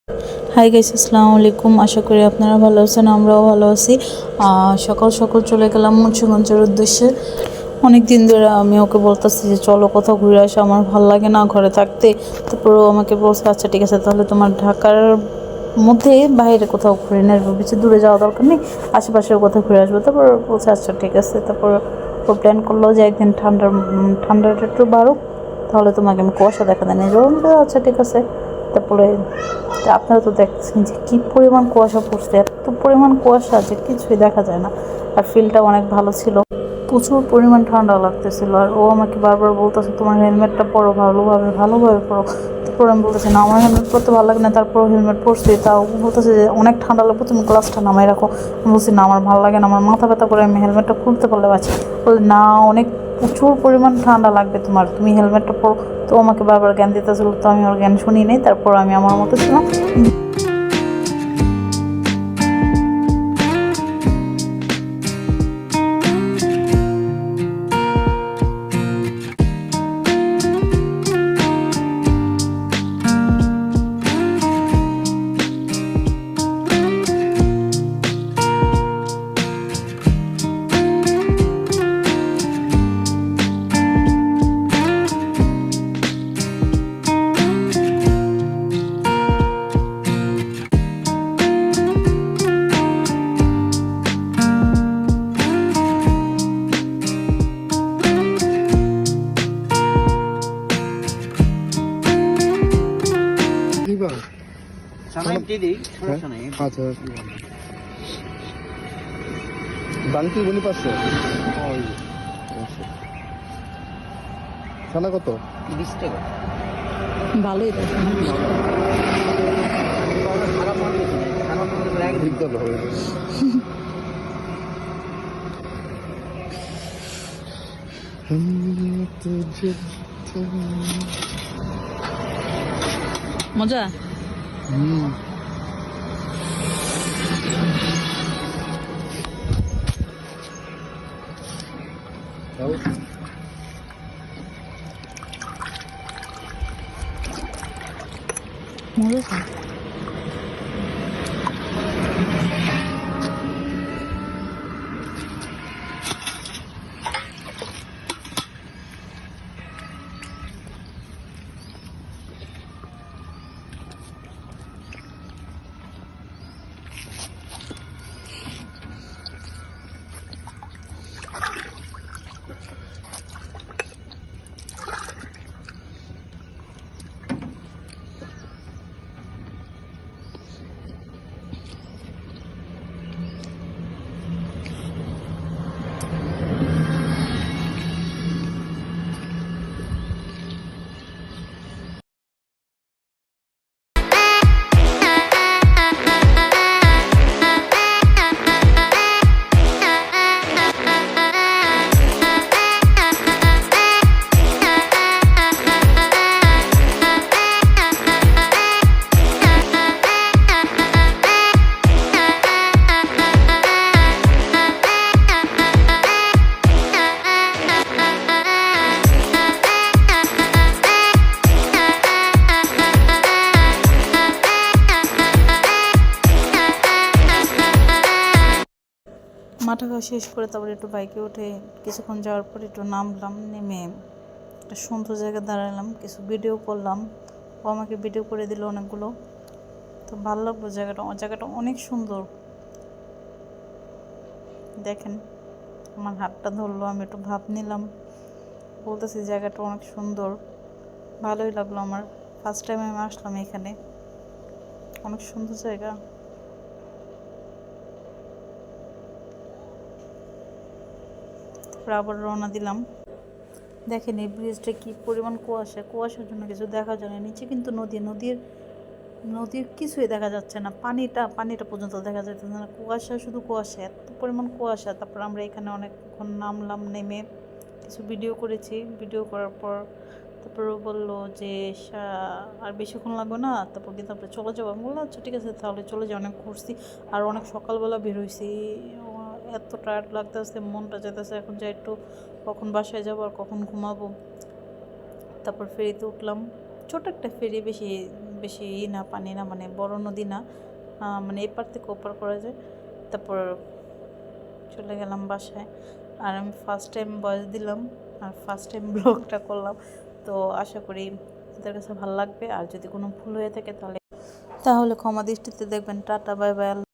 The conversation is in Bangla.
হাই গাইস, আসসালামু আলাইকুম। আশা করি আপনারা ভালো আছেন, আমরাও ভালো আছি। সকাল সকাল চলে গেলাম মুন্সিগঞ্জের উদ্দেশ্যে। অনেক দিন ধরে আমি ওকে বলতেছি যে চলো কোথাও ঘুরে আসো, আমার ভালো লাগে না ঘরে থাকতে। তারপরে ও আমাকে বলছে আচ্ছা ঠিক আছে, তাহলে তোমার ঢাকার মধ্যে বাইরে কোথাও ঘুরে নিয়ে আসবো, বেশি দূরে যাওয়া দরকার নেই, আশেপাশেও কোথাও ঘুরে আসবো। তারপর বলছে আচ্ছা ঠিক আছে। তারপর ও প্ল্যান করলো যে একদিন ঠান্ডাটা একটু বাড়ুক, তাহলে তোমাকে আমি কুয়াশা দেখাতে নিয়ে যাবো। আচ্ছা ঠিক আছে। তারপরে আপনারা তো দেখছেন যে কী পরিমাণ কুয়াশা পড়ছে, এত পরিমাণ কুয়াশা যে কিছুই দেখা যায় না। আর ফিলটা অনেক ভালো ছিল, প্রচুর পরিমাণ ঠান্ডা লাগতেছিল। আর ও আমাকে বারবার বলতেছে তোমার হেলমেটটা পরো, ভালোভাবে ভালোভাবে পরো। তারপর আমি বলতেছি না, আমার হেলমেট পরতে ভালো লাগে না, তারপরও হেলমেট পরছি। তাও বলতেছে যে অনেক ঠান্ডা লাগবে, তুমি গ্লাসটা নামাই রাখো। আমি বলছি না, আমার ভালো লাগে না, আমার মাথা ব্যথা করে, আমি হেলমেটটা খুলতে পারলে বাঁচি। বলে না, অনেক প্রচুর পরিমাণ ঠান্ডা লাগবে তোমার, তুমি হেলমেটটা পরো। তো আমাকে বারবার জ্ঞান দিতেছিল, তো আমি ওর জ্ঞান শুনি নাই। তারপর আমি আমার মতো ছিলাম। আচ্ছা, বাংটি বলি পাচ্ছে ছানা কত? 20 টাকা। ভালোই মজা। মজা। মাঠা খাওয়া শেষ করে তারপরে একটু বাইকে উঠে কিছুক্ষণ যাওয়ার পর একটু নামলাম, নেমে একটা সুন্দর জায়গায় দাঁড়ালাম, কিছু ভিডিও করলাম। ও আমাকে ভিডিও করে দিল অনেকগুলো। তো ভালো লাগলো জায়গাটা, জায়গাটা অনেক সুন্দর। দেখেন আমার হাতটা ধরলো, আমি একটু ভাব নিলাম, বলতেছি জায়গাটা অনেক সুন্দর। ভালোই লাগলো আমার, ফার্স্ট টাইম আমি আসলাম এখানে, অনেক সুন্দর জায়গা। তারপরে আবার রওনা দিলাম। দেখেন এই ব্রিজটা কি পরিমাণ কুয়াশা, কুয়াশার জন্য কিছু দেখা যায় না। নিচে কিন্তু নদীর কিছুই দেখা যাচ্ছে না, পানিটা পর্যন্ত দেখা যাচ্ছে না, কুয়াশা, শুধু কুয়াশা, এত পরিমাণ কুয়াশা। তারপর আমরা এখানে অনেকক্ষণ নামলাম, নেমে কিছু ভিডিও করেছি। ভিডিও করার পর তারপরে বললো যে আর বেশিক্ষণ লাগবে না, তারপর কিন্তু আমরা চলে যাবো। আমি বললাম আচ্ছা ঠিক আছে, তাহলে চলে যাই। অনেক ঘুরছি আর অনেক সকালবেলা বের হয়েছি, এত টায়ার্ড লাগতেছে, মনটা যেতেছে এখন যাই একটু, কখন বাসায় যাবো আর কখন ঘুমাবো। তারপর ফেরিতে উঠলাম, ছোট একটা ফেরি, বেশি বেশি না পানি না, মানে বড় নদী না, মানে এপার থেকে ওপার করা যায়। তারপর চলে গেলাম বাসায়। আর আমি ফার্স্ট টাইম ভয়েস দিলাম আর ফার্স্ট টাইম ব্লগটা করলাম, তো আশা করি আপনাদের কাছে ভালো লাগবে। আর যদি কোনো ভুল হয়ে থাকে তাহলে ক্ষমা দৃষ্টিতে দেখবেন। Tata, bye bye.